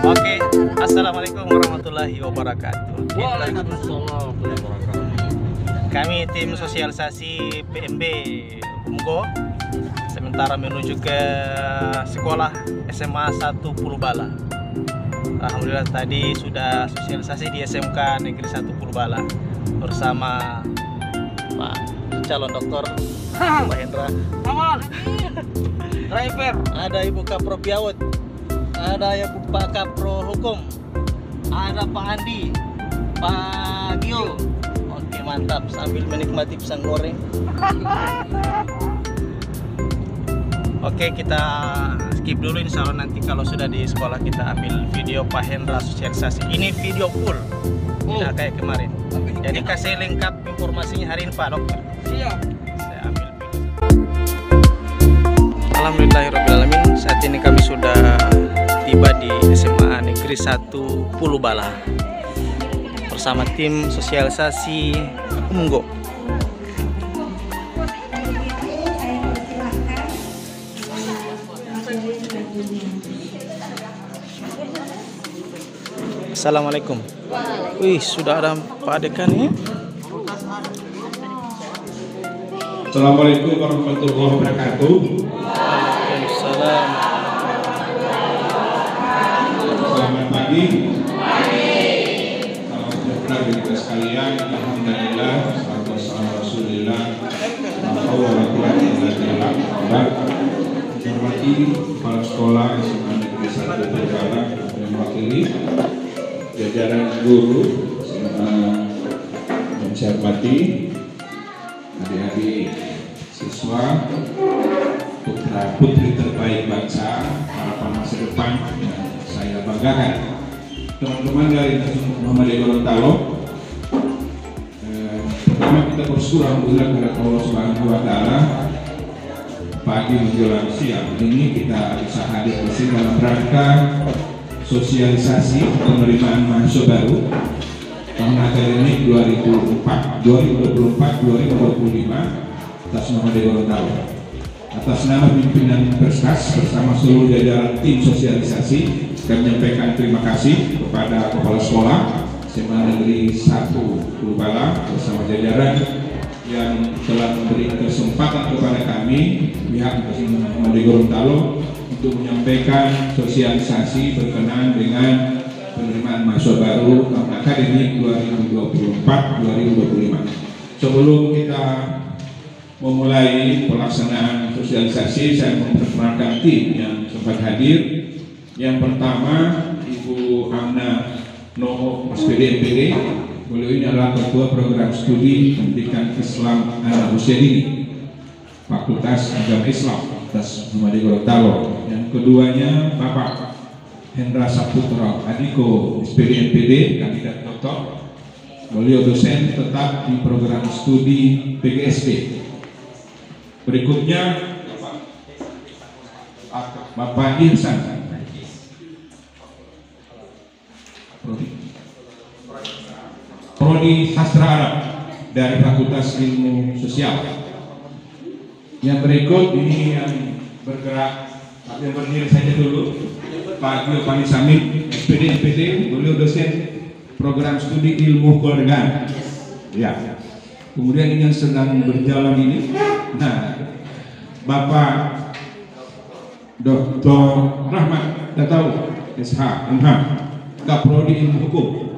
Oke, assalamualaikum warahmatullahi wabarakatuh. Waalaikumsalam warahmatullahi wabarakatuh. Kami tim sosialisasi PMB Umgo sementara menuju ke sekolah SMA 1 Purubala. Alhamdulillah tadi sudah sosialisasi di SMK Negeri 1 Purubala bersama Pak calon dokter Pak Hendra. Aman. Driver. Ada Ibu Kapro Piawut, ada Ibu Pak Kapro Hukum, ada Pak Andi, Pak Gio. Oke, mantap sambil menikmati pisang goreng. Oke, kita skip dulu, insya Allah nanti kalau sudah di sekolah kita ambil video Pak Hendra sosialisasi. Ini video full, tidak kayak kemarin. Jadi kasih lengkap informasinya hari ini Pak Dokter. Siap. Saya ambil video. Alhamdulillahirrahmanirrahim, saat ini kami sudah tiba di SMA Negeri 1 Purubala bersama tim sosialisasi Umgo. Assalamualaikum. Wih, sudah ada Pak Dekan ya? Assalamualaikum warahmatullahi wabarakatuh. Waalaikumsalam. Selamat pagi. Salam sejahtera bagi kita sekalian. Alhamdulillah. Salatu wassalamu Rasulillah. Hormati kepala sekolah SMA Negeri 1 Purubala yang mewakili jajaran guru yang saya hormati adik-adik siswa, putra putri terbaik bangsa, harapan masa depan yang saya banggakan. Teman-teman dari Muhammadiyah Gorontalo, pertama kita bersyukur alhamdulillah kepada Allah Subhanahu wa taala, pagi menjelang siang ini kita bisa hadir di sini dalam rangka sosialisasi penerimaan mahasiswa baru tahun akademik 2024-2025 atas nama Gorontalo. Atas nama pimpinan Perskas bersama seluruh jajaran tim sosialisasi, kami menyampaikan terima kasih kepada kepala sekolah SMA Negeri 1 Purubala bersama jajaran yang telah memberi kesempatan kepada kami pihak Muhammadiyah Gorontalo untuk menyampaikan sosialisasi berkenaan dengan penerimaan mahasiswa baru tahun akademik 2024-2025. Sebelum kita memulai pelaksanaan sosialisasi, saya memperkenalkan tim yang sempat hadir. Yang pertama, Ibu Amna Noho, SPD MPD. Beliau ini adalah Ketua Program Studi Pendidikan Islam Anak Usia Dini, Fakultas Agama Islam atas Muhammadiyah Gorontalo. Yang keduanya Bapak Hendra Saputra Adiko, SPD MPD, kandidat doktor. Beliau dosen tetap di program studi PGSD. Berikutnya Bapak Irsan, Prodi Sastra Arab dari Fakultas Ilmu Sosial. Yang berikut ini yang bergerak, yang berdiri saja dulu, Pak Gio Panisamit, SPD MPD, beliau dosen program studi ilmu keluarga. Ya. Kemudian ini yang sedang berjalan ini, nah, Bapak Dr. Rahmat Datau SH MH, Kaprodi Ilmu Hukum.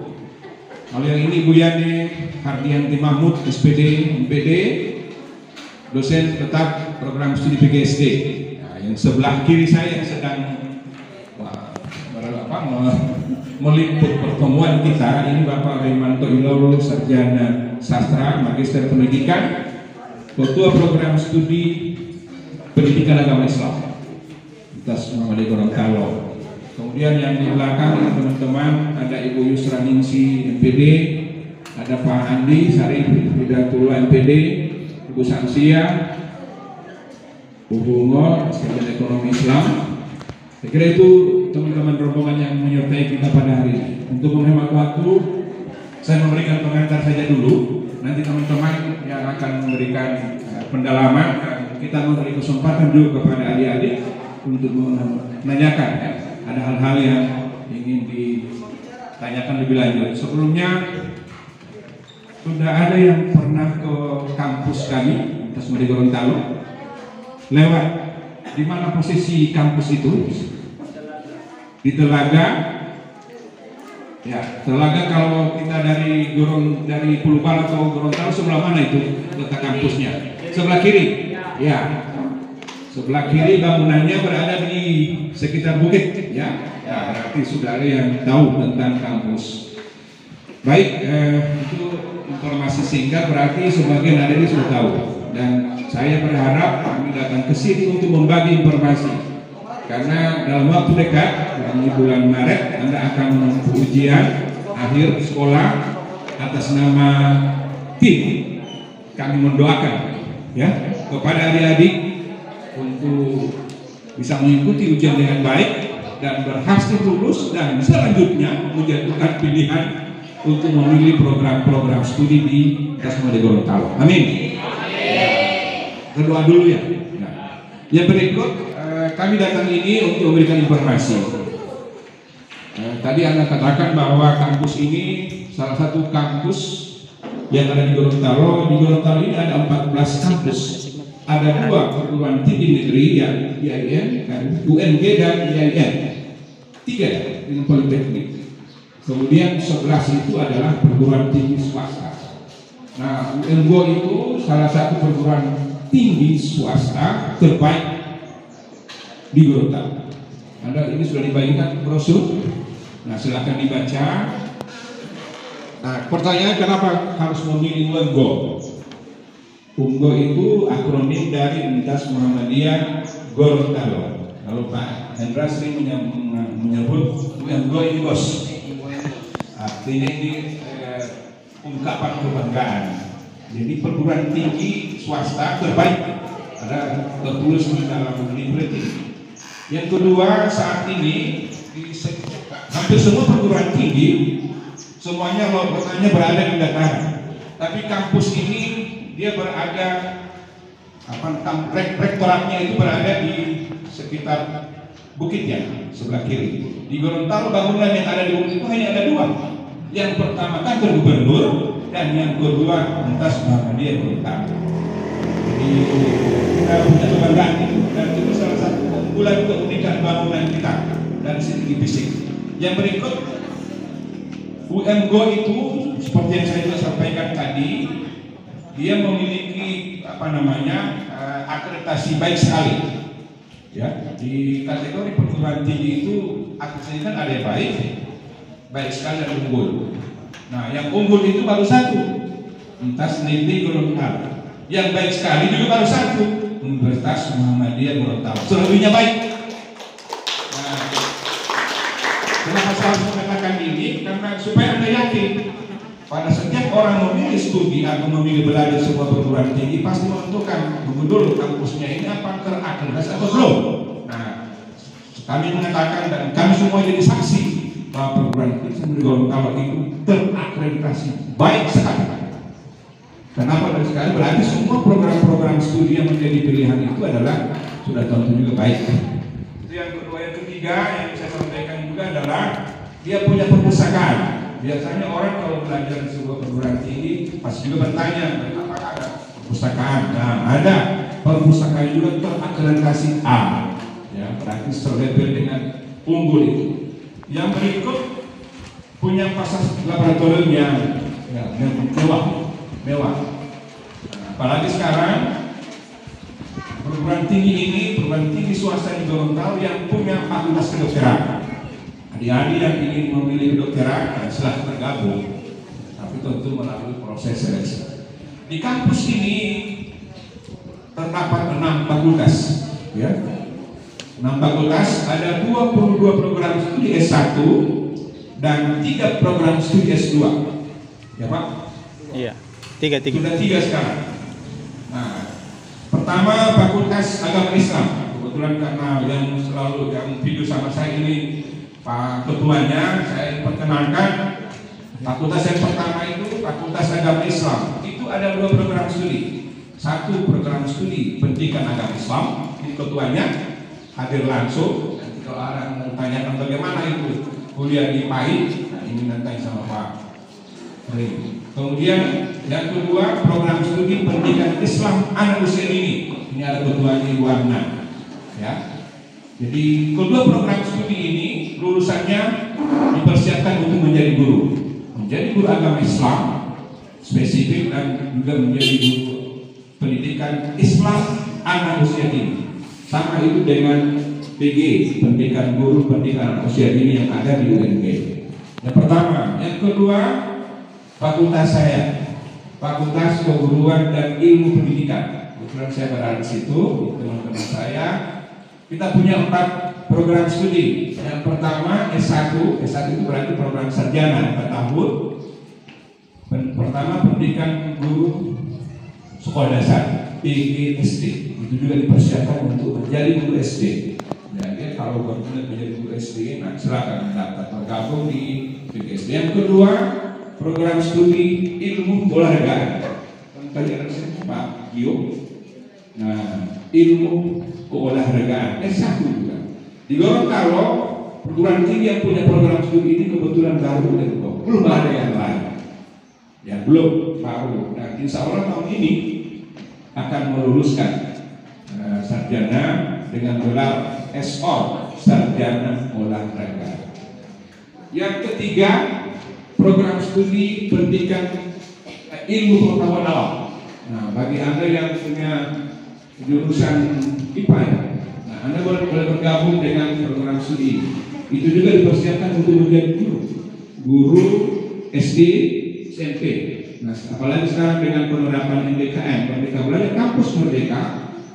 Kalau yang ini Bu Yani Hardianti Mahmud, SPD MPD, dosen tetap program studi PGSD. Nah, yang sebelah kiri saya yang sedang meliput pertemuan kita ini Bapak Raimanto Iloro, sarjana sastra, magister pendidikan, ketua program studi pendidikan agama Islam atas Muhammadiyah Gorontalo. Kemudian yang di belakang teman-teman ada Ibu Yusra Ningsi MPD, ada Pak Andi Sarif Hidatullah MPD, Ibu Sansia, Bu Bungo, sarjana ekonomi Islam. Saya kira itu teman-teman rombongan yang menyertai kita pada hari ini. Untuk menghemat waktu, saya memberikan pengantar saja dulu. Nanti teman-teman yang akan memberikan pendalaman, kita memberi kesempatan juga kepada adik-adik untuk menanyakan ya. Ada hal-hal yang ingin ditanyakan lebih lanjut. Sebelumnya sudah ada yang pernah ke kampus kami Tasmudi Gorontalo lewat di mana posisi kampus itu? Di Telaga. Ya, Telaga kalau kita dari Pulau Bala atau Gorontalo sebelah mana itu letak kampusnya? Sebelah kiri. Ya. Sebelah kiri bangunannya berada di sekitar bukit, ya. Ya, berarti sudah ada yang tahu tentang kampus. Baik, itu informasi singkat, berarti sebagian ada ini sudah tahu. Dan saya berharap kami datang ke sini untuk membagi informasi. Karena dalam waktu dekat, di bulan Maret, Anda akan menempuh ujian akhir sekolah atas nama tim. Kami mendoakan ya kepada adik-adik untuk bisa mengikuti ujian dengan baik dan berhasil lulus dan selanjutnya menjatuhkan pilihan untuk memilih program-program studi di Tasmudi Gorontalo. Amin. Berdoa dulu ya. Nah, yang berikut kami datang ini untuk memberikan informasi. Tadi Anda katakan bahwa kampus ini salah satu kampus yang ada di Gorontalo. Di Gorontalo ini ada 14 kampus. Ada 2 perguruan tinggi negeri yang IAIN, UNG dan IAIN. 3 dengan politeknik. Kemudian 11 itu adalah perguruan tinggi swasta. Nah, UNGO itu salah satu perguruan tinggi swasta terbaik di Gorontalo. Anda ini sudah dibagikan brosur. Nah, silakan dibaca. Nah, pertanyaan kenapa harus memilih UNGO? UNGO itu akronim dari Universitas Muhammadiyah Gorontalo. Kalau Pak Hendra sering menyebut UNGO ini bos. Artinya ini ungkapan kebanggaan. Jadi perguruan tinggi swasta terbaik. Ada tertulis di dalam liberty. Yang kedua, saat ini di hampir semua perguruan tinggi semuanya lokasinya berada di dataran. Tapi kampus ini dia berada rektoratnya itu berada di sekitar bukitnya sebelah kiri. Di Gorontalo bangunan yang ada di bukit itu hanya ada 2. Yang pertama kantor gubernur dan yang kedua Universitas Muhammadiyah Gorontalo. Jadi kita punya kebanggaan itu dan itu salah satu keunggulan keunikan bangunan kita dari segi fisik. Yang berikut UMGO itu seperti yang saya sudah sampaikan tadi, dia memiliki akreditasi baik sekali. Ya, di kategori perguruan tinggi itu akreditasi kan ada yang baik sekali dan unggul. Nah, yang unggul itu baru 1, Universitas Negeri Gorontalo. Yang baik sekali juga baru 1, Universitas Muhammadiyah Gorontalo. Selebihnya baik. Nah, kenapa saya harus mengatakan ini? Karena supaya Anda yakin pada setiap orang memilih studi atau memilih belajar sebuah perguruan tinggi pasti menentukan dulu kampusnya ini apa terakreditasi atau belum. Nah, kami mengatakan dan kami semua jadi saksi bahwa perguruan tinggi Gorontalo itu terakreditasi baik sekali. Kenapa baik sekali? Berarti semua program-program studi yang menjadi pilihan itu adalah sudah tentu juga baik. Itu yang kedua. Yang ketiga yang saya sampaikan juga adalah dia punya perpustakaan. Biasanya orang kalau belajar di sebuah perguruan tinggi pasti juga bertanya, apakah ada perpustakaan? Nah, ada perpustakaan juga terakreditasi A. Ya, berarti terlebih dengan unggul itu. Yang berikut punya fasilitas laboratorium yang mewah. Nah, apalagi sekarang perguruan tinggi swasta di Gorontalo yang punya fakultas kedokteran. Adik-adik yang ingin memilih kedokteran silahkan bergabung, tapi tentu melalui proses seleksi. Di kampus ini terdapat 6 fakultas, ya. 6 fakultas, ada 22 program studi S1 dan 3 program studi S2. Ya Pak? Iya. 3. Sudah 3 sekarang. Nah, pertama Fakultas Agama Islam. Kebetulan karena yang selalu yang video sama saya ini Pak Ketuanya, saya perkenalkan fakultas yang pertama itu Fakultas Agama Islam. Itu ada 2 program studi. 1 program studi Pendidikan Agama Islam, ini ketuanya hadir langsung. Nanti kalau orang mau tanyakan bagaimana itu kuliah di PAI. Nah, ini nanti sama Pak Ring. Kemudian yang kedua, program studi pendidikan Islam anak usia dini. Ini ada ketuanya Ibu Amna, ya. Jadi kedua program studi ini lulusannya dipersiapkan untuk menjadi guru agama Islam spesifik, dan juga menjadi guru pendidikan Islam anak usia dini. Sama itu dengan PG, pendidikan guru pendidikan anak usia dini yang ada di UNG. Yang pertama, yang kedua, fakultas saya, Fakultas Keguruan dan Ilmu Pendidikan. Kebetulan saya berada di situ, teman-teman saya. Kita punya 4 program studi. Yang pertama S1 itu berarti program sarjana 4 tahun. Pertama pendidikan guru sekolah dasar, PGSD. Itu juga dipersiapkan untuk menjadi guru SD. Jadi kalau berminat menjadi guru SD, nah silakan dapat bergabung di PGSD. Yang kedua, program studi ilmu olahraga. Tadi ada Pak Gio. Nah, ilmu keolahragaan S1 juga. Di Gorontalo, perguruan tinggi yang punya program studi ini kebetulan baru dan belum ada yang lain. Ya belum baru. Nah, insya Allah tahun ini akan meluluskan sarjana dengan gelar SO, sarjana olahraga. Yang ketiga, program studi pendidikan ilmu pengetahuan alam. Nah, bagi Anda yang punya jurusan IPA, nah Anda boleh bergabung dengan program studi. Itu juga dipersiapkan untuk menjadi guru SD, SMP. Nah, apalagi sekarang dengan penerapan MBKM, Merdeka Belajar Kampus Merdeka,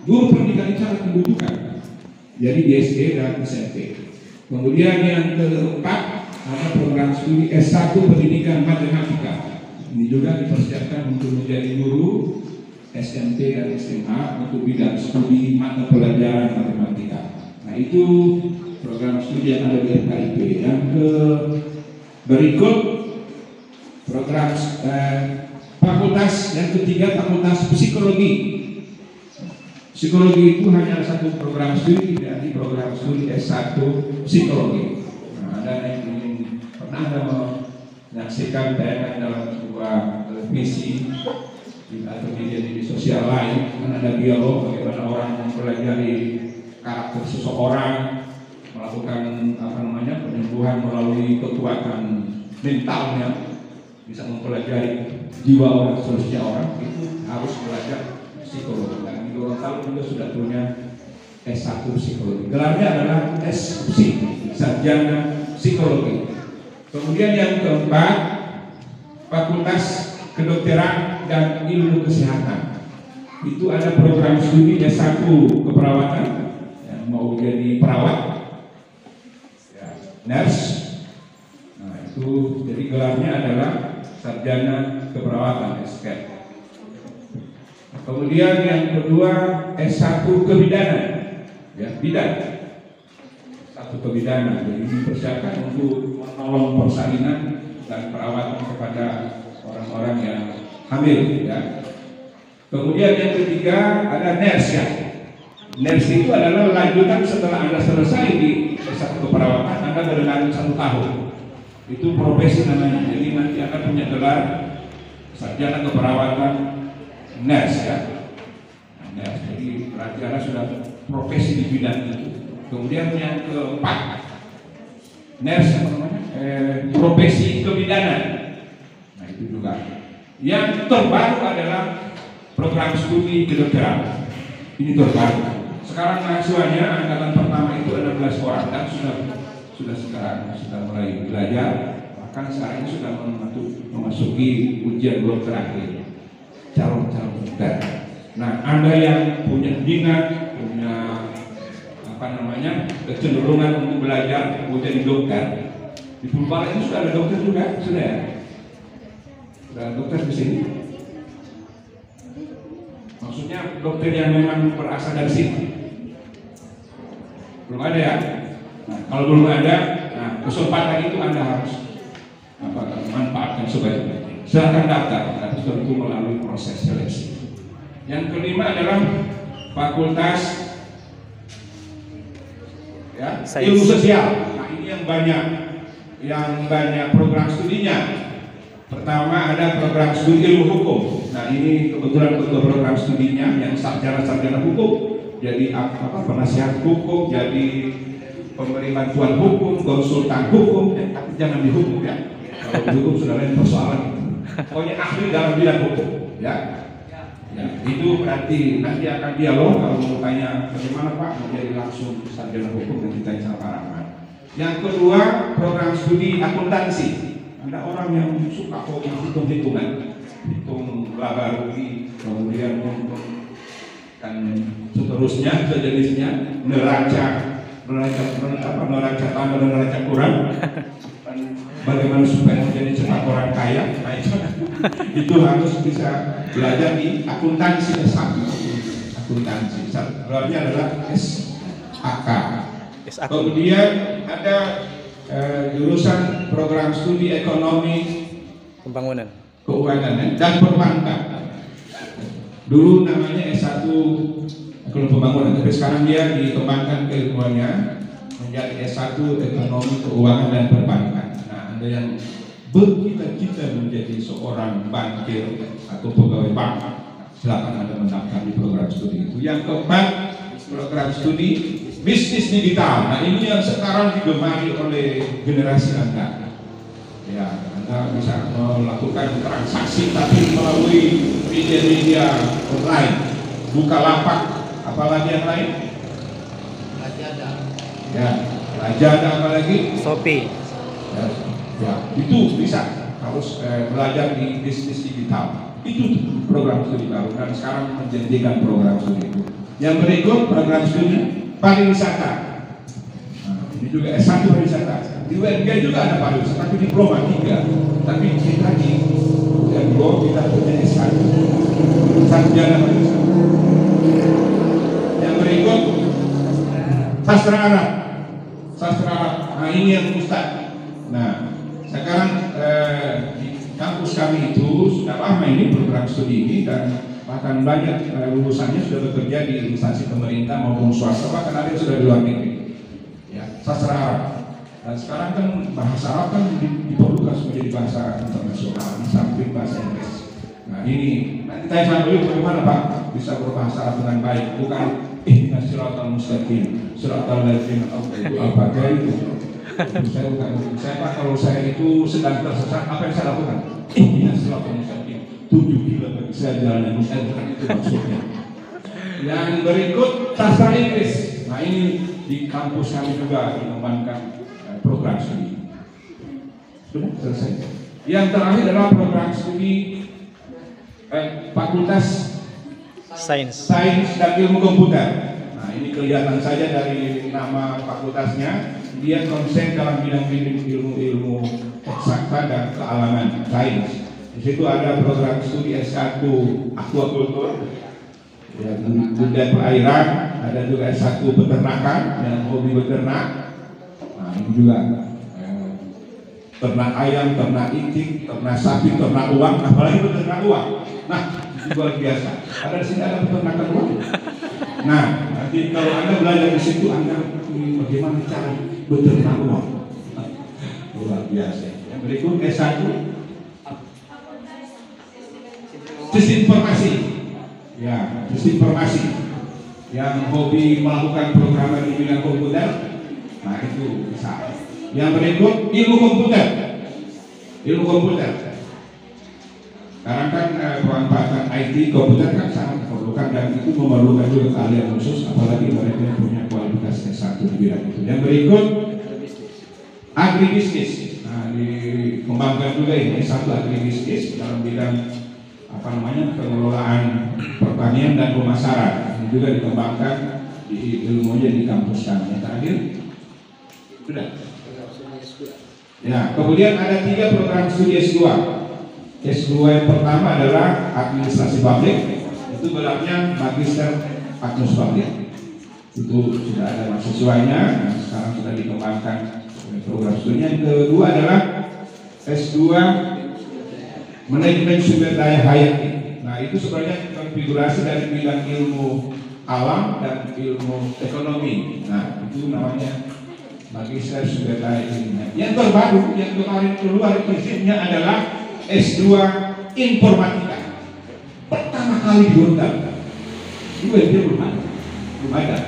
guru pendidikan itu sangat dibutuhkan. Jadi di SD dan SMP. Kemudian yang keempat, ada program studi S1 Pendidikan Matematika. Ini juga dipersiapkan untuk menjadi guru SMP dan SMA untuk bidang studi mata pelajaran matematika. Nah, itu program studi yang ada di FKIP. Yang berikut program fakultas yang ketiga, fakultas psikologi. Psikologi itu hanya satu program studi, dari program studi S1 psikologi. Nah, ada yang ingin pernah menyaksikan tayangan dalam sebuah televisi atau media sosial lain, kan ada dialog bagaimana orang mempelajari karakter seseorang, melakukan penyembuhan melalui kekuatan mentalnya, bisa mempelajari jiwa orang, seterusnya orang, itu harus belajar psikologi. Dan di Gorontalo juga sudah punya S1 psikologi. Gelarnya adalah SPSI, sarjana psikologi. Kemudian yang keempat, fakultas kedokteran dan ilmu kesehatan. Itu ada program studi S1 keperawatan, yang mau jadi perawat, ya, nurse. Nah, itu jadi gelarnya adalah sarjana keperawatan SK. Kemudian yang kedua S1 kebidanan, ya, bidan. S1 kebidanan, jadi dipersiapkan untuk menolong persalinan dan perawatan kepada orang-orang yang hamil, ya. Kemudian yang ketiga ada nurse, ya. Nurse itu adalah lanjutan setelah Anda selesai di S1 keperawatan, Anda berlanjut 1 tahun. Itu profesi namanya. Jadi nanti akan punya gelar sarjana keperawatan nurse, ya. Nurse. Jadi berarti Anda sudah profesi di bidang itu. Kemudian yang keempat, nurse profesi kebidanan. Nah, itu juga. Yang terbaru adalah program studi kedokteran. Ini terbaru. Sekarang mahasiswanya angkatan pertama itu ada 16 orang dan sudah sekarang sudah mulai belajar. Bahkan sekarang ini sudah memasuki ujian blok terakhir. Calon-calon dokter. Nah, Anda yang punya minat, punya kecenderungan untuk belajar menjadi dokter, di Pulpala itu sudah ada dokter juga, sudah ya? Sudah ada dokter di sini. Maksudnya dokter yang memang berasal dari sini. Belum ada ya? Nah, kalau belum ada, nah, kesempatan itu Anda harus manfaatkan sebaik-baiknya. Silakan daftar, tapi tentu melalui proses seleksi. Yang kelima adalah fakultas, ya, ilmu sosial. Nah, ini yang banyak yang banyak program studinya. Pertama ada program studi ilmu hukum. Nah ini kebetulan untuk program studinya yang sarjana hukum, jadi penasihat hukum, jadi pemberi bantuan hukum, konsultan hukum, tapi jangan dihukum ya. Kalau dihukum sudah lain persoalan. Pokoknya ahli dalam bidang hukum, ya. Ya, itu berarti nanti akan dialog kalau mau tanya bagaimana Pak menjadi langsung sarjana hukum dan kita sama Pak Rahman. Yang kedua program studi akuntansi. Ada orang yang suka hobi hitung-hitungan, hitung laba rugi, kemudian dan seterusnya sejenisnya, neraca tambah dan neraca kurang. Bagaimana supaya menjadi cepat orang kaya? Nah, itu harus bisa belajar di akuntansi S1. Akuntansi, gelarnya adalah SAK. Kemudian ada jurusan program studi ekonomi pembangunan, keuangan dan perbankan. Dulu namanya S1 ekonomi pembangunan, tapi sekarang dia dikembangkan keilmuannya menjadi S1 ekonomi keuangan dan perbankan. Ada yang bercita-cita menjadi seorang bankir atau pegawai bank, silakan Anda mendaftar di program studi itu. Yang keempat, program studi bisnis digital. Nah ini yang sekarang digemari oleh generasi Anda. Ya, Anda bisa melakukan transaksi tapi melalui media-media online, Bukalapak, apalagi yang lain? Lazada. Ya, Lazada apalagi? Shopee. Ya, itu bisa harus belajar di bisnis digital. Itu program studi baru dan sekarang menjadikan program studi itu. Yang berikut program studi pariwisata. Nah, ini juga S1 pariwisata. Di UNG juga ada pariwisata, tapi diploma 3. Tapi kita di UNG kita punya S1. Sarjana pariwisata. Yang berikut sastra Arab. Sastra Arab. Nah, ini yang Ustaz. Nah, sekarang di kampus kami itu sudah lama ini program studi ini dan bahkan banyak lulusannya sudah bekerja di instansi pemerintah maupun swasta, bahkan ada yang sudah di luar negeri. Ya, sastra Arab. Dan sekarang kan bahasa Arab kan diperlukan menjadi bahasa internasional di samping bahasa Inggris. Nah ini nanti tanya sama dulu bagaimana Pak bisa berbahasa Arab dengan baik, bukan siratal mustaqim, siratal ladzina itu apa itu. Saya bukan saya Pak, kalau saya itu sedang tersesat, apa yang saya lakukan? Ini siratal mustaqim, 7 kilo bagi saya jalan yang bukan itu maksudnya. Yang berikut sastra Inggris. Nah ini di kampus kami juga dikembangkan program studi. Sudah selesai. Yang terakhir adalah program studi Fakultas Sains dan Ilmu Komputer. Nah ini kelihatan saja dari nama fakultasnya, dia konsen dalam bidang ilmu eksakta dan kealaman sains. Di situ ada program studi S1 aquaculture, ya, budidaya perairan, ada juga S1 peternakan dan hobi beternak. Nah ini juga ternak ayam, ternak itik, ternak sapi, ternak uang, apalagi beternak uang. Nah itu luar biasa. Ada di sini ada peternakan uang. Nah nanti kalau Anda belajar di situ, Anda bagaimana cara beternak uang. Luar biasa. Yang berikut S1 sistem informasi. Ya, sistem informasi yang hobi melakukan programan di bidang komputer. Nah itu bisa. Yang berikut ilmu komputer. Ilmu komputer. Sekarang kan pemanfaatan IT komputer kan sangat diperlukan dan itu memerlukan juga keahlian khusus, apalagi mereka yang punya kualifikasi S1 di bidang itu. Yang berikut agribisnis. Nah dikembangkan juga ini satu agribisnis dalam bidang pengelolaan pertanian dan pemasaran. Ini juga dikembangkan di ilmunya di kampus kami. Yang terakhir sudah. Ya, kemudian ada 3 program studi S2. S2 yang pertama adalah administrasi publik, itu gelarnya Magister Admus Publik. Itu sudah ada mahasiswanya, sekarang sudah dikembangkan program studinya. Yang kedua adalah S2 Manajemen Sumber Daya Hayati. Nah, itu sebenarnya konfigurasi dari bidang ilmu alam dan ilmu ekonomi. Nah, itu namanya magister sudah lainnya. Yang terbaru yang kemarin keluar izinnya adalah S2 Informatika. Pertama kali di Gorontalo. UNJ belum ada.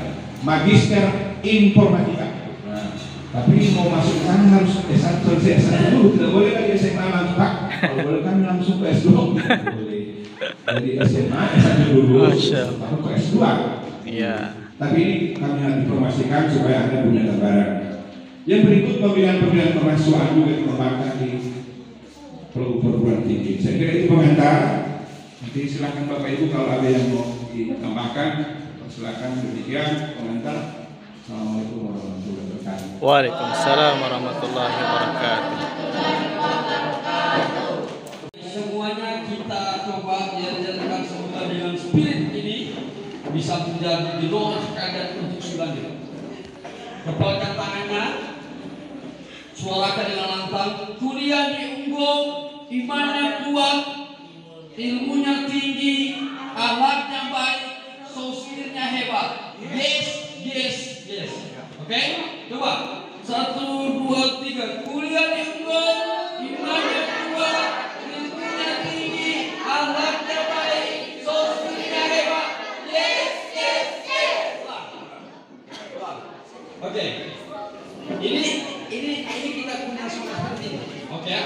Magister Informatika. Nah, tapi mau masuk ke sana harus S1 dulu. Tidak boleh lagi SMA langsung, Pak. Kalau boleh kami langsung ke S2. Boleh. Dari SMA S1 dulu, lalu ke S2. Iya. Tapi ini kami harus informasikan supaya Anda punya gambaran. Yang berikut pemilihan kemahasiswaan juga dikembangkan di perguruan tinggi. Saya kira itu komentar. Nanti silakan Bapak Ibu kalau ada yang mau ditambahkan, silakan. Demikian komentar. Assalamualaikum warahmatullahi wabarakatuh. Waalaikumsalam warahmatullahi wabarakatuh. Semuanya kita coba jadikan semoga dengan spirit ini bisa menjadi didoakan dan untuk selanjutnya. Kepalkan tangannya, suarakan dengan lantang. Kuliah di Unggul, imannya kuat, ilmunya tinggi, akhlaknya baik, sosialnya hebat. Yes, yes, yes. Oke, coba 1, 2, 3. Kuliah di Unggul, imannya kuat, ilmunya tinggi, akhlaknya baik, sosialnya hebat. Yes, yes, yes. Oke. Ini kita punya semangat penting. Oke ya.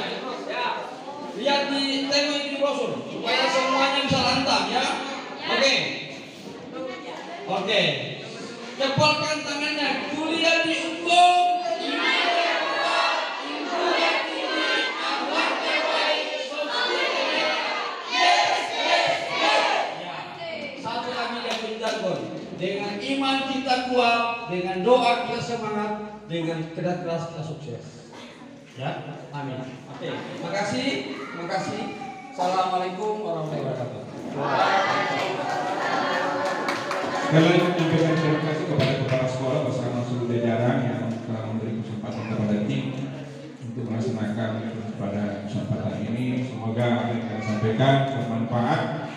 Lihat tengok ini brosur supaya semuanya bisa lantang ya. Oke. Oke. Cepatkan tangannya. Kuliah di Unggul. Dengan iman kita kuat, dengan doa kita semangat, dengan kerja keras kita sukses. Ya, amin. Oke, makasih. Assalamualaikum warahmatullahi wabarakatuh. Sekali lagi menyampaikan terima kasih kepada kepala sekolah bersama seluruh jajaran yang telah memberi kesempatan kepada tim untuk melaksanakan pada kesempatan ini. Semoga apa yang kita sampaikan bermanfaat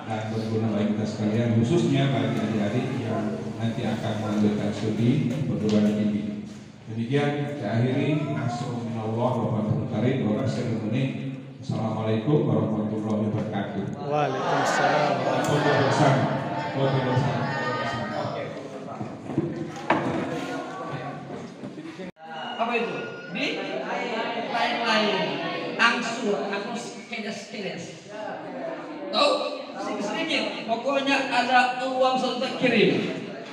dan berguna bagi kita sekalian, khususnya bagi adik-adik yang nanti akan melanjutkan studi perguruan tinggi. Demikian kita akhiri. Assalamualaikum warahmatullahi wabarakatuh. Waalaikumsalam. Apa itu? Di lain-lain. Angsur, kedes. Tahu? Sedikit. Pokoknya ada uang serta kirim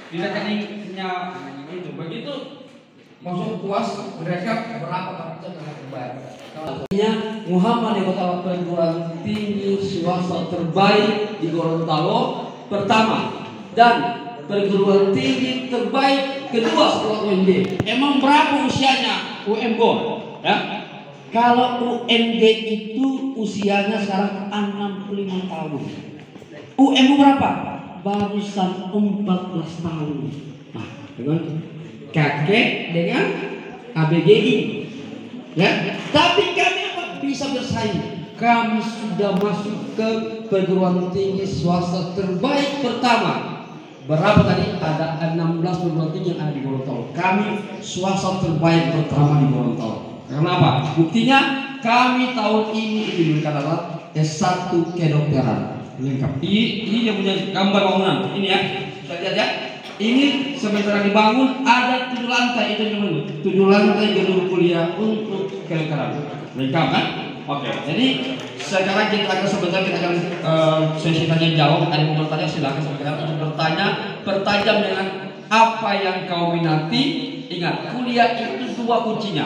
di rekeningnya itu. Begitu masuk puas mereka berapa persen akan terbayar. Muhammad yang Kota Perguruan Tinggi Swasta terbaik di Gorontalo pertama dan perguruan tinggi terbaik kedua setelah UNJ. Emang berapa usianya UMG? Ya? Kalau UNJ itu usianya sekarang 65 tahun. UMG berapa? Barusan 14 tahun. Nah, dengan kakek dengan ABGI. Ya, tapi kami apa bisa bersaing? Kami sudah masuk ke perguruan tinggi swasta terbaik pertama. Berapa tadi? Ada 16 perguruan tinggi yang ada di Gorontalo. Kami swasta terbaik pertama di Gorontalo. Karena apa? Buktinya kami tahun ini diberikan adalah S1 kedokteran lengkap. Ini yang punya gambar bangunan. Ini ya, bisa lihat ya. Ini sementara dibangun ada 7 lantai itu dulu. 7 lantai gedung kuliah untuk kedokteran. Lengkap kan? Oke. Jadi sekarang kita akan sebentar kita akan sesi tanya jawab. Ada yang mau bertanya silakan sekarang untuk bertanya. Pertajam dengan apa yang kau minati. Ingat, kuliah itu 2 kuncinya.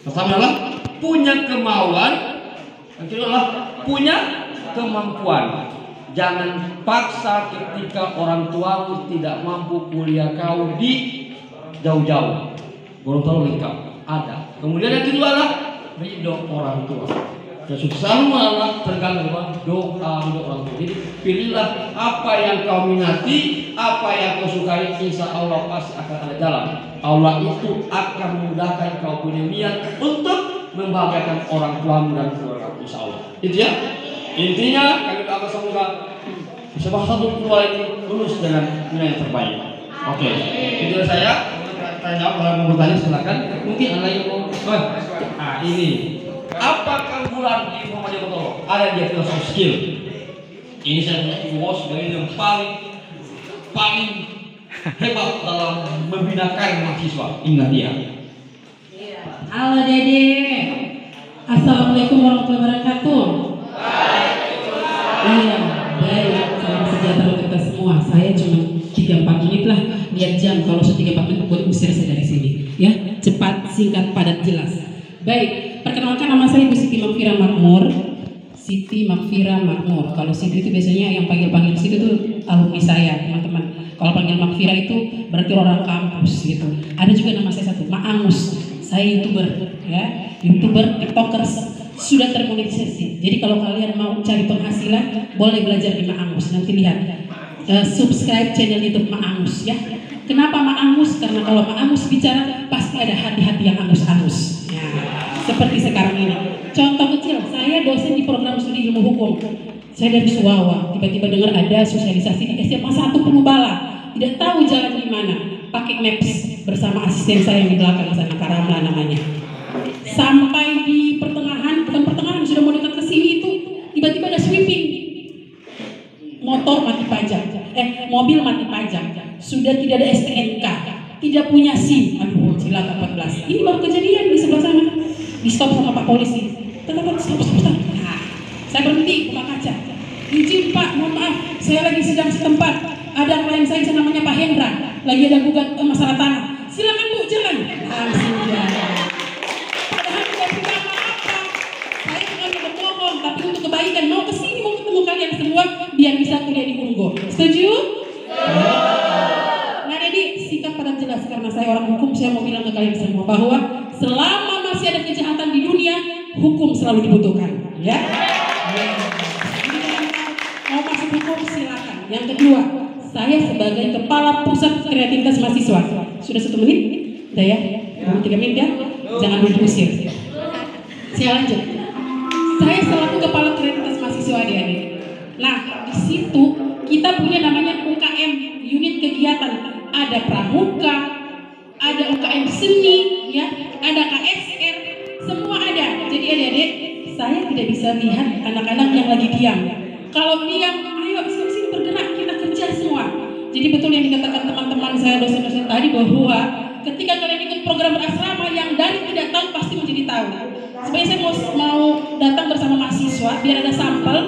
Pertama adalah punya kemauan. Yang kedua adalah punya kemampuan. Jangan paksa ketika orang tuamu tidak mampu kuliah kau di jauh-jauh. Gorontalo lengkap ada. Kemudian yang kedua adalah ridho orang tua. Kesuksesan adalah tergantung doa orang tua. Jadi pilihlah apa yang kau minati, apa yang kau sukai. Insya Allah pasti akan ada jalan. Allah itu akan memudahkan kau punya niat untuk membahagiakan orang tuamu dan keluarga. Insya Allah. Itu ya. Intinya kami doakan semoga salah satu keluarga ini lulus dengan nilai yang terbaik. Oke. Itu saya. saya jawab. Kalau mau bertanya silakan. Mungkin ada yang mau. Ini. Apa keunggulan di Muhammadiyah Botolo? Ada dia philosophy skill. Ini saya menjadi sebagai yang paling hebat dalam membinakan mahasiswa. Ingat dia. Halo Dede. Assalamualaikum warahmatullahi wabarakatuh. Iya, baik. Salam sejahtera untuk kita semua. Saya cuma 3-4 menit lah. Lihat jam. Kalau sudah 3-4 menit boleh usir saya dari sini. Ya, cepat, singkat, padat, jelas. Baik. Perkenalkan, nama saya Ibu Siti Makfira Makmur. Siti Makfira Makmur. Kalau Siti itu biasanya yang panggil-panggil Siti itu alumni saya, teman-teman. Kalau panggil Makfira itu berarti orang kampus gitu. Ada juga nama saya satu, Ma'angus. Saya YouTuber, ya, YouTuber, TikTokers sudah termonetisasi. Jadi kalau kalian mau cari penghasilan, boleh belajar di Ma'angus. Nanti lihat, subscribe channel YouTube Ma'angus ya. Kenapa Ma'angus? Karena kalau Ma'angus bicara pasti ada hati-hati yang angus-angus. Ya, seperti sekarang ini. Contoh kecil, saya dosen di program studi ilmu hukum. Saya dari Suwawa, tiba-tiba dengar ada sosialisasi di SMA 1 Penubala. Tidak tahu jalan di mana. Pakai Maps bersama asisten saya yang di belakang sana, Karamla namanya. Sampai di pertengahan, bukan pertengahan, sudah mau dekat ke sini itu tiba-tiba ada sweeping. Motor mati pajak, mobil mati pajak. Sudah tidak ada STNK, tidak punya SIM. Aduh, cilaka 14. Ini baru kejadian di sebelah sana. Di stop sama Pak Polisi. Stop. Nah, saya berhenti buka kaca. Izin Pak, mohon maaf, saya lagi sedang setempat. Ada klien saya namanya Pak Hendra, lagi ada gugat masalah tanah. Silakan Bu, jalan. Langsung jalan. Padahal tidak punya apa-apa. Saya bukan berbohong, tapi untuk kebaikan. Mau kesini, mau ketemu kalian semua, biar bisa kuliah di Unggul. Setuju? Nah, jadi sikap pada jelas karena saya orang hukum. Saya mau bilang ke kalian semua bahwa selama masih ada kejahatan di dunia, hukum selalu dibutuhkan. Ya. Mau masuk hukum silakan. Yang kedua, saya sebagai Kepala Pusat Kreativitas Mahasiswa. Sudah 1 menit? Udah ya? 3 menit ya? Jangan diusir. Saya lanjut. Saya selaku Kepala Kreativitas Mahasiswa adik-adik. Nah, di situ kita punya namanya UKM, unit kegiatan. Ada pramuka, ada UKM seni, ya, ada KSR, semua ada. Jadi adik-adik, saya tidak bisa lihat anak-anak yang lagi diam. Kalau diam, ayo sini bergerak, kita kerja semua. Jadi betul yang dikatakan teman-teman saya dosen-dosen tadi bahwa ketika kalian ikut program berasrama, yang dari tidak tahu pasti menjadi tahu. Sebenarnya saya mau datang bersama mahasiswa biar ada sampel.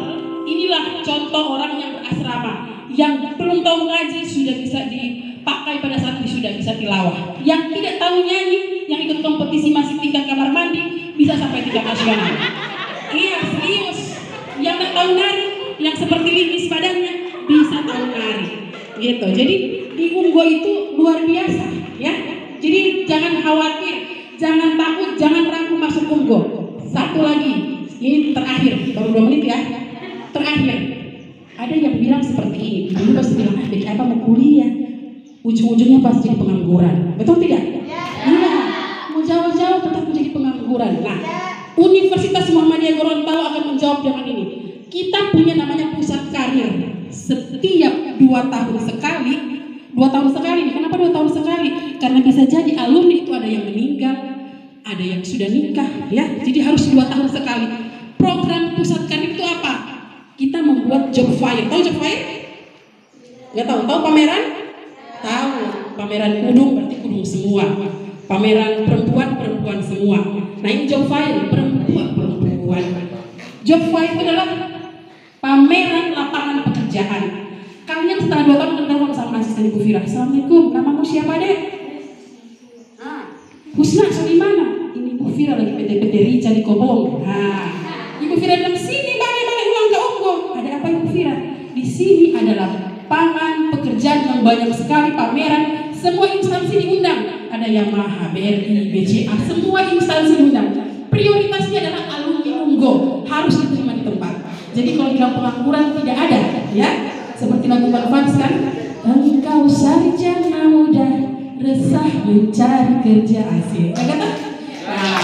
Inilah contoh orang yang berasrama, yang belum tahu ngaji sudah bisa dipakai pada saat sudah bisa tilawah. Yang tidak tahu nyanyi, yang ikut kompetisi masih tingkat kamar mandi bisa sampai tingkat nasional. Iya serius. Yang tidak tahu nari, yang seperti limis badannya bisa tahu nari. Gitu. Jadi di Unggul itu luar biasa, ya. Jadi jangan khawatir, jangan takut, jangan ragu masuk Unggul. Satu lagi, ini terakhir, baru 2 menit ya. Terakhir, ada yang bilang seperti ini. Dulu pasti bilang, apa mau kuliah? Ujung-ujungnya pasti jadi pengangguran. Betul tidak? Iya. Mau jauh-jauh tetap menjadi pengangguran. Nah, Universitas Muhammadiyah Gorontalo akan menjawab dengan ini. Kita punya namanya pusat karir. Setiap 2 tahun sekali. 2 tahun sekali. Kenapa 2 tahun sekali? Karena bisa jadi alumni itu ada yang meninggal, ada yang sudah nikah, ya. Jadi harus 2 tahun sekali. Program pusat karir itu apa? Kita membuat job fair. Tahu job fair? Nggak tahu? Tahu pameran? Tahu. Pameran kudung berarti kudung semua. Pameran perempuan semua. Nah ini job fair perempuan. Job fair itu adalah pameran lapangan pekerjaan. Kalian setelah 2 tahun kenal sama asisten Ibu Fira. Assalamualaikum, namamu siapa deh? Husna, di mana? Ini Ibu Fira lagi PT Rica di Kobong. Ibu Fira bilang sini balik ulang ke Unggul. Ada apa Ibu Fira? Di sini adalah lapangan pekerjaan yang banyak sekali, pameran, semua instansi diundang. Ada Yamaha, BRI, BCA, semua instansi diundang. Prioritasnya adalah alumni Unggul, harus diterima di tempat. Jadi kalau bilang pengangguran tidak ada, ya. Seperti lagu Bang Fans kan? Engkau sarjana muda, resah mencari kerja asing. Kata? Nah,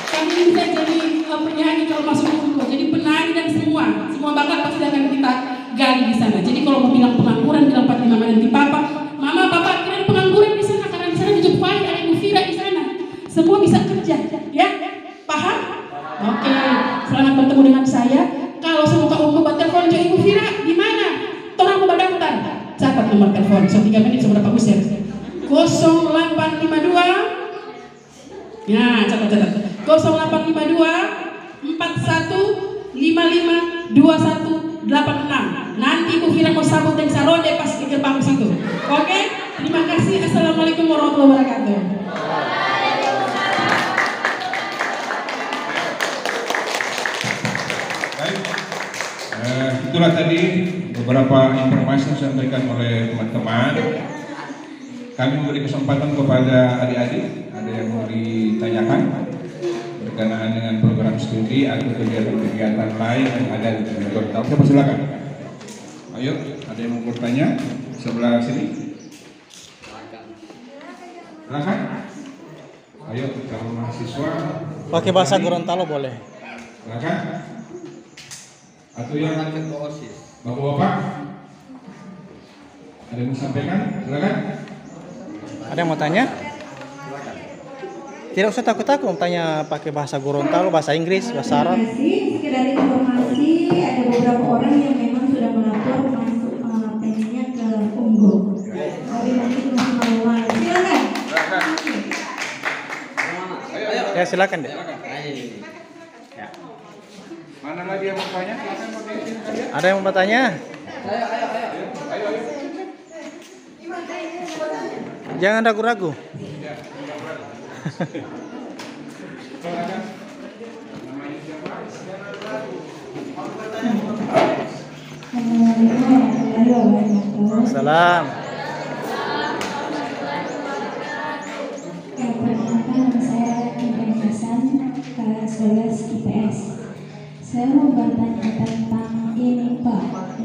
kami bisa jadi penyanyi kalau masuk Unggul. Jadi penari dan semua bakat pasti akan kita gali di sana. Jadi kalau mau bilang pengangguran, bilang Pak Mama dan Papa, Mama, Papa, kira pengangguran di sana karena di sana di Jepang ada Oke, selamat bertemu dengan saya. Kalau semoga umum buat telepon jo Ibu Vira, di mana? Orang mau daftar. Catat nomor telepon. So 3 menit sudah Pak Usir. 0852. Ya, catat. 0852 4155 2186. Nanti Ibu Vira mau sambut dan salonde pas ke gerbang situ. Oke? Terima kasih. Assalamualaikum warahmatullahi wabarakatuh. Itulah tadi beberapa informasi yang disampaikan oleh teman-teman. Kami memberi kesempatan kepada adik-adik, ada yang mau ditanyakan berkenaan dengan program studi atau kegiatan-kegiatan lain yang ada di Gorontalo. Siapa silakan. Ayo, ada yang mau bertanya sebelah sini. Silakan. Ayo, calon mahasiswa. Pakai bahasa Gorontalo boleh. Silakan. Atau yang Bapak-bapak ada yang mau sampaikan? Silakan. Ada yang mau tanya? Tidak usah takut-takut tanya pakai bahasa Gorontalo, bahasa Inggris, bahasa Arab. Terima kasih. Sekedar informasi, ada beberapa orang yang memang sudah melapor masuk pengennya ke Unggul. Tapi nanti masih manual. Silakan. Ya silakan deh. Mana lagi yang mau tanya? Ada yang mau bertanya? Jangan ragu-ragu. Salam. Perkenalkan, saya Ibrahim Hasan, kelas 12 IPS. Saya mau bertanya tentang ini Pak,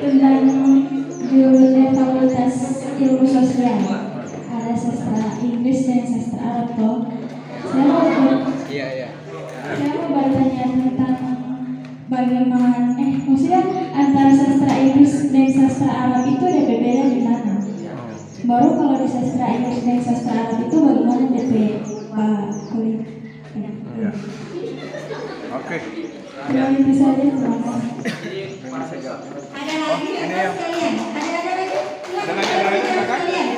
tentang jurusan Fakultas Ilmu Sosial. Ada sastra Inggris dan sastra Arab toh. Saya mau bertanya tentang bagaimana maksudnya antara sastra Inggris dan sastra Arab itu ada berbeda di mana? Baru kalau di sastra Inggris dan sastra Arab itu bagaimana DP kulit? Oke. Ya itu saja, terima kasih. Ada lagi sekalian? Ada lagi? Sekalian.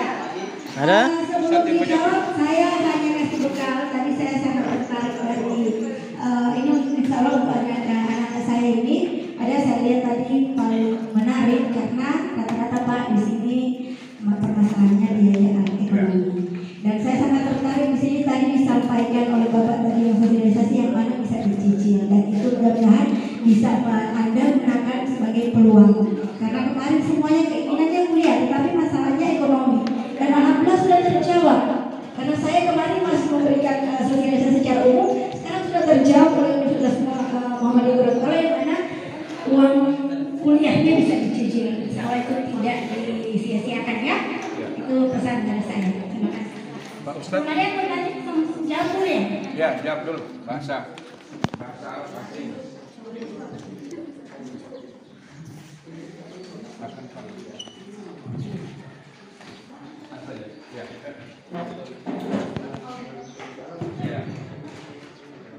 Ada? Sebelum dijawab, saya hanya kasih bekal. Tadi saya sangat tertarik dari ini insya Allah untuk anak-anak saya ini. Saya lihat tadi paling menarik karena kata-kata Pak di sini permasalahannya biaya ekonomi. Dan saya sangat tertarik di sini tadi disampaikan oleh Bapak tadi yang sosialisasi yang mana bisa dicicil dan itu mudah-mudahan bisa Anda gunakan sebagai peluang. Karena kemarin semuanya keinginannya kuliah, tetapi masalahnya ekonomi. Dan alhamdulillah sudah terjawab. Karena saya kemarin masih memberikan sosialisasi secara umum, sekarang sudah terjawab oleh Universitas Muhammadiyah Gorontalo yang mana uang kuliahnya bisa dicicil. Insya Allah itu tidak disia-siakan ya. Itu pesan dari saya. Terima kasih. Pak Ustadz. Ada yang bertanya jawab dulu ya? Ya, jawab dulu. Bahasa asing.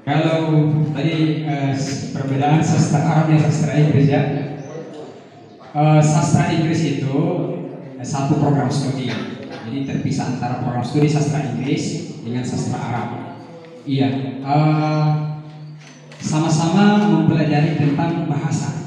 Kalau tadi perbedaan sastra Arab dan sastra Inggris ya, sastra Inggris itu satu program studi, jadi terpisah antara program studi sastra Inggris dengan sastra Arab. Iya, sama-sama mempelajari tentang bahasa.